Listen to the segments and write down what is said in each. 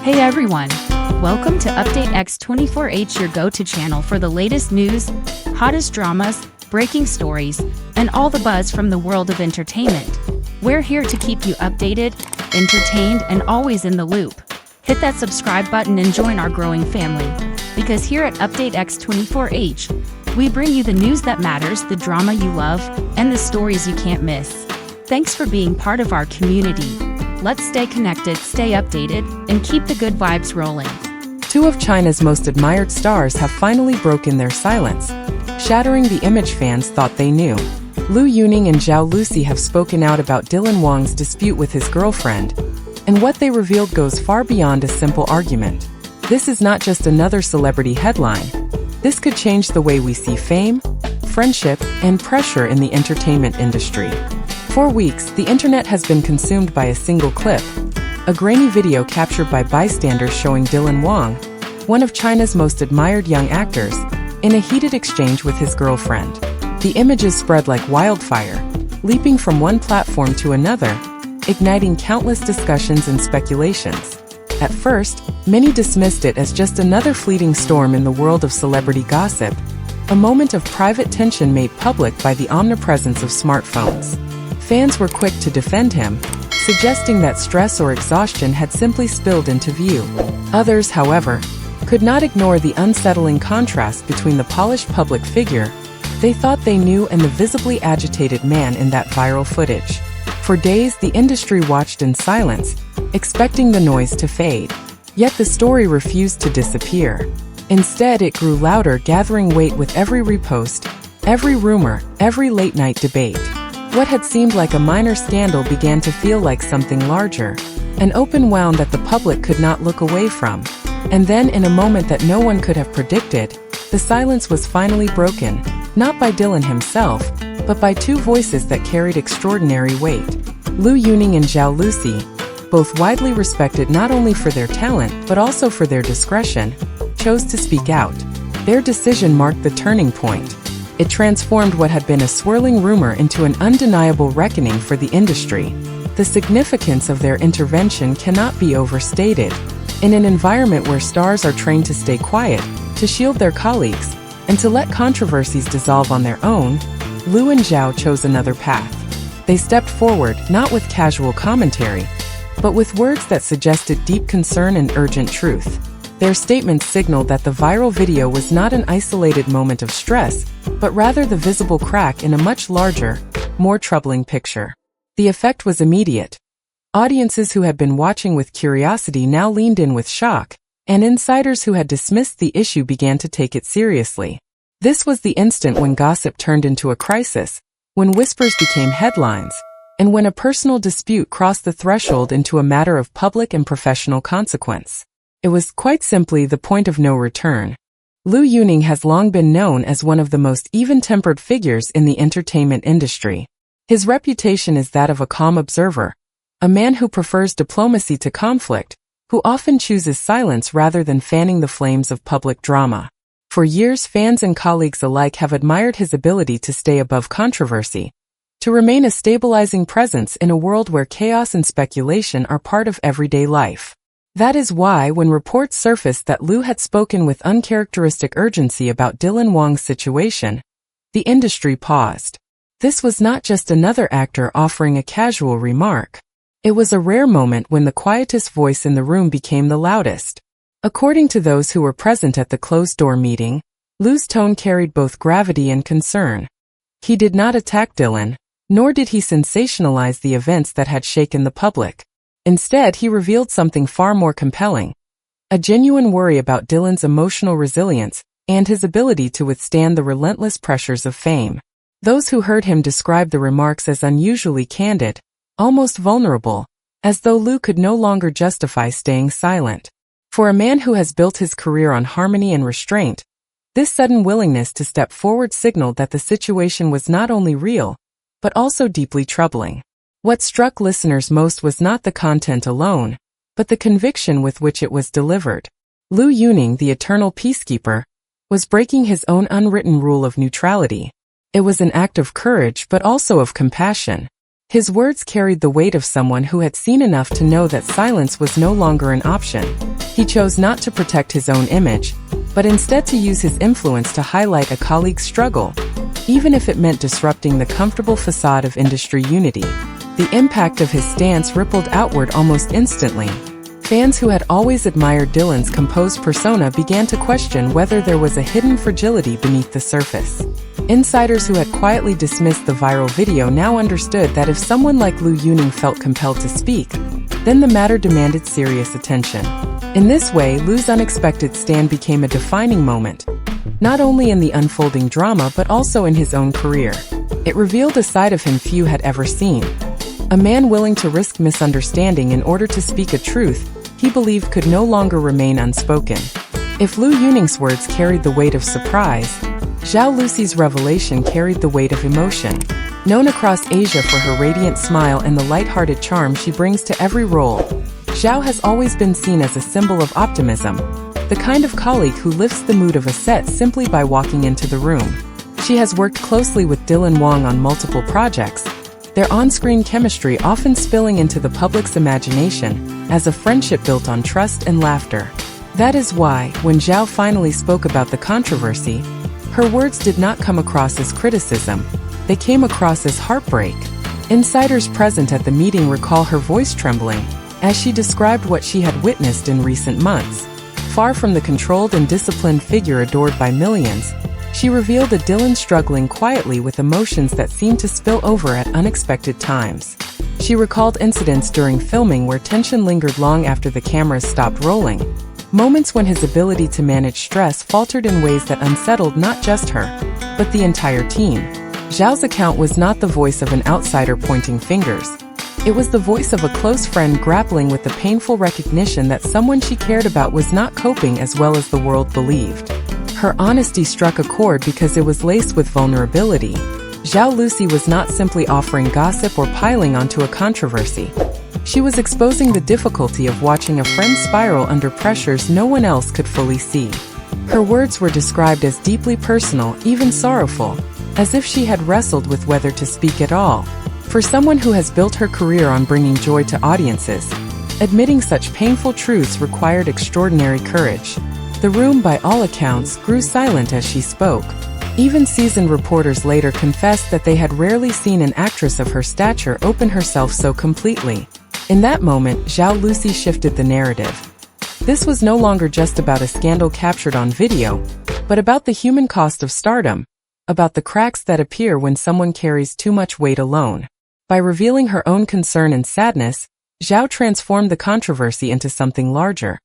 Hey everyone! Welcome to Update X24H, your go-to channel for the latest news, hottest dramas, breaking stories, and all the buzz from the world of entertainment. We're here to keep you updated, entertained, and always in the loop. Hit that subscribe button and join our growing family. Because here at Update X24H, we bring you the news that matters, the drama you love, and the stories you can't miss. Thanks for being part of our community. Let's stay connected, stay updated, and keep the good vibes rolling. Two of China's most admired stars have finally broken their silence, shattering the image fans thought they knew. Liu Yunning and Zhao Lusi have spoken out about Dylan Wang's dispute with his girlfriend, and what they revealed goes far beyond a simple argument. This is not just another celebrity headline. This could change the way we see fame, friendship, and pressure in the entertainment industry. For weeks, the internet has been consumed by a single clip, a grainy video captured by bystanders showing Dylan Wang, one of China's most admired young actors, in a heated exchange with his girlfriend. The images spread like wildfire, leaping from one platform to another, igniting countless discussions and speculations. At first, many dismissed it as just another fleeting storm in the world of celebrity gossip, a moment of private tension made public by the omnipresence of smartphones. Fans were quick to defend him, suggesting that stress or exhaustion had simply spilled into view. Others, however, could not ignore the unsettling contrast between the polished public figure they thought they knew and the visibly agitated man in that viral footage. For days, the industry watched in silence, expecting the noise to fade. Yet the story refused to disappear. Instead, it grew louder, gathering weight with every repost, every rumor, every late-night debate. What had seemed like a minor scandal began to feel like something larger, an open wound that the public could not look away from. And then, in a moment that no one could have predicted, the silence was finally broken, not by Dylan himself, but by two voices that carried extraordinary weight. Liu Yunning and Zhao Lusi, both widely respected not only for their talent but also for their discretion, chose to speak out. Their decision marked the turning point. It transformed what had been a swirling rumor into an undeniable reckoning for the industry. The significance of their intervention cannot be overstated. In an environment where stars are trained to stay quiet, to shield their colleagues, and to let controversies dissolve on their own, Liu and Zhao chose another path. They stepped forward, not with casual commentary, but with words that suggested deep concern and urgent truth. Their statements signaled that the viral video was not an isolated moment of stress, but rather the visible crack in a much larger, more troubling picture. The effect was immediate. Audiences who had been watching with curiosity now leaned in with shock, and insiders who had dismissed the issue began to take it seriously. This was the instant when gossip turned into a crisis, when whispers became headlines, and when a personal dispute crossed the threshold into a matter of public and professional consequence. It was quite simply the point of no return. Liu Yunning has long been known as one of the most even-tempered figures in the entertainment industry. His reputation is that of a calm observer, a man who prefers diplomacy to conflict, who often chooses silence rather than fanning the flames of public drama. For years, fans and colleagues alike have admired his ability to stay above controversy, to remain a stabilizing presence in a world where chaos and speculation are part of everyday life. That is why, when reports surfaced that Liu had spoken with uncharacteristic urgency about Dylan Wang's situation, the industry paused. This was not just another actor offering a casual remark. It was a rare moment when the quietest voice in the room became the loudest. According to those who were present at the closed-door meeting, Liu's tone carried both gravity and concern. He did not attack Dylan, nor did he sensationalize the events that had shaken the public. Instead, he revealed something far more compelling, a genuine worry about Dylan's emotional resilience and his ability to withstand the relentless pressures of fame. Those who heard him described the remarks as unusually candid, almost vulnerable, as though Liu could no longer justify staying silent. For a man who has built his career on harmony and restraint, this sudden willingness to step forward signaled that the situation was not only real, but also deeply troubling. What struck listeners most was not the content alone, but the conviction with which it was delivered. Liu Yunning, the eternal peacekeeper, was breaking his own unwritten rule of neutrality. It was an act of courage but also of compassion. His words carried the weight of someone who had seen enough to know that silence was no longer an option. He chose not to protect his own image, but instead to use his influence to highlight a colleague's struggle, even if it meant disrupting the comfortable facade of industry unity. The impact of his stance rippled outward almost instantly. Fans who had always admired Dylan's composed persona began to question whether there was a hidden fragility beneath the surface. Insiders who had quietly dismissed the viral video now understood that if someone like Liu Yunning felt compelled to speak, then the matter demanded serious attention. In this way, Liu's unexpected stand became a defining moment, not only in the unfolding drama but also in his own career. It revealed a side of him few had ever seen. A man willing to risk misunderstanding in order to speak a truth he believed could no longer remain unspoken. If Liu Yunning's words carried the weight of surprise, Xiaoluci's revelation carried the weight of emotion. Known across Asia for her radiant smile and the light-hearted charm she brings to every role, Zhao has always been seen as a symbol of optimism, the kind of colleague who lifts the mood of a set simply by walking into the room. She has worked closely with Dylan Wang on multiple projects, their on-screen chemistry often spilling into the public's imagination as a friendship built on trust and laughter. That is why, when Zhao finally spoke about the controversy, her words did not come across as criticism, they came across as heartbreak. Insiders present at the meeting recall her voice trembling as she described what she had witnessed in recent months. Far from the controlled and disciplined figure adored by millions, she revealed a Dylan struggling quietly with emotions that seemed to spill over at unexpected times. She recalled incidents during filming where tension lingered long after the cameras stopped rolling, moments when his ability to manage stress faltered in ways that unsettled not just her, but the entire team. Zhao's account was not the voice of an outsider pointing fingers. It was the voice of a close friend grappling with the painful recognition that someone she cared about was not coping as well as the world believed. Her honesty struck a chord because it was laced with vulnerability. Xiaoluci was not simply offering gossip or piling onto a controversy. She was exposing the difficulty of watching a friend spiral under pressures no one else could fully see. Her words were described as deeply personal, even sorrowful, as if she had wrestled with whether to speak at all. For someone who has built her career on bringing joy to audiences, admitting such painful truths required extraordinary courage. The room, by all accounts, grew silent as she spoke. Even seasoned reporters later confessed that they had rarely seen an actress of her stature open herself so completely. In that moment, Zhao Lusi shifted the narrative. This was no longer just about a scandal captured on video, but about the human cost of stardom, about the cracks that appear when someone carries too much weight alone. By revealing her own concern and sadness, Zhao transformed the controversy into something larger.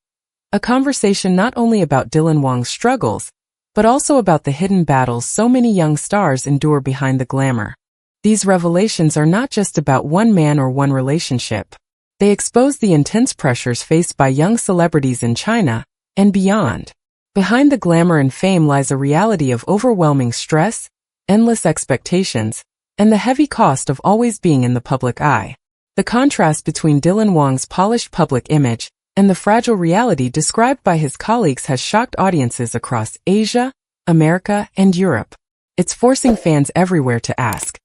A conversation not only about Dylan Wang's struggles, but also about the hidden battles so many young stars endure behind the glamour. These revelations are not just about one man or one relationship. They expose the intense pressures faced by young celebrities in China and beyond. Behind the glamour and fame lies a reality of overwhelming stress, endless expectations, and the heavy cost of always being in the public eye. The contrast between Dylan Wang's polished public image and the fragile reality described by his colleagues has shocked audiences across Asia, America, and Europe. It's forcing fans everywhere to ask,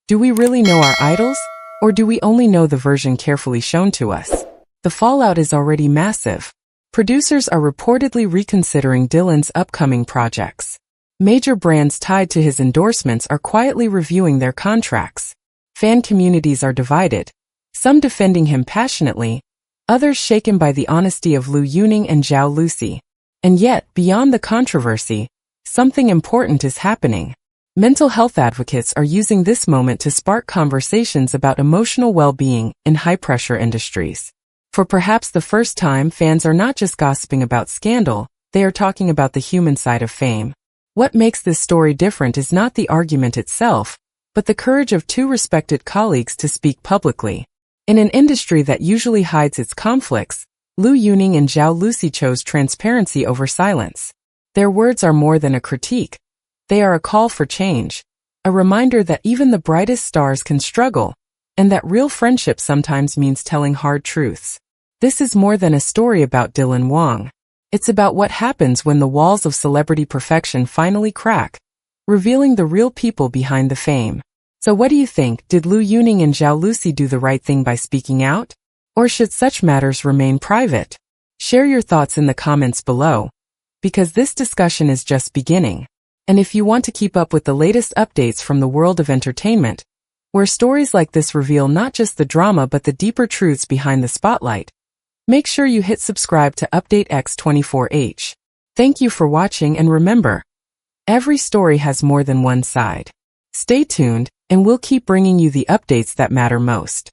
do we really know our idols, or do we only know the version carefully shown to us? The fallout is already massive. Producers are reportedly reconsidering Dylan's upcoming projects. Major brands tied to his endorsements are quietly reviewing their contracts. Fan communities are divided, some defending him passionately, others shaken by the honesty of Liu Yunning and Zhao Lusi. And yet, beyond the controversy, something important is happening. Mental health advocates are using this moment to spark conversations about emotional well-being in high-pressure industries. For perhaps the first time, fans are not just gossiping about scandal, they are talking about the human side of fame. What makes this story different is not the argument itself, but the courage of two respected colleagues to speak publicly. In an industry that usually hides its conflicts, Liu Yunning and Zhao Lusi chose transparency over silence. Their words are more than a critique. They are a call for change, a reminder that even the brightest stars can struggle, and that real friendship sometimes means telling hard truths. This is more than a story about Dylan Wang. It's about what happens when the walls of celebrity perfection finally crack, revealing the real people behind the fame. So what do you think? Did Liu Yunning and Zhao Lusi do the right thing by speaking out? Or should such matters remain private? Share your thoughts in the comments below, because this discussion is just beginning. And if you want to keep up with the latest updates from the world of entertainment, where stories like this reveal not just the drama but the deeper truths behind the spotlight, make sure you hit subscribe to Update X24H. Thank you for watching, and remember, every story has more than one side. Stay tuned, and we'll keep bringing you the updates that matter most.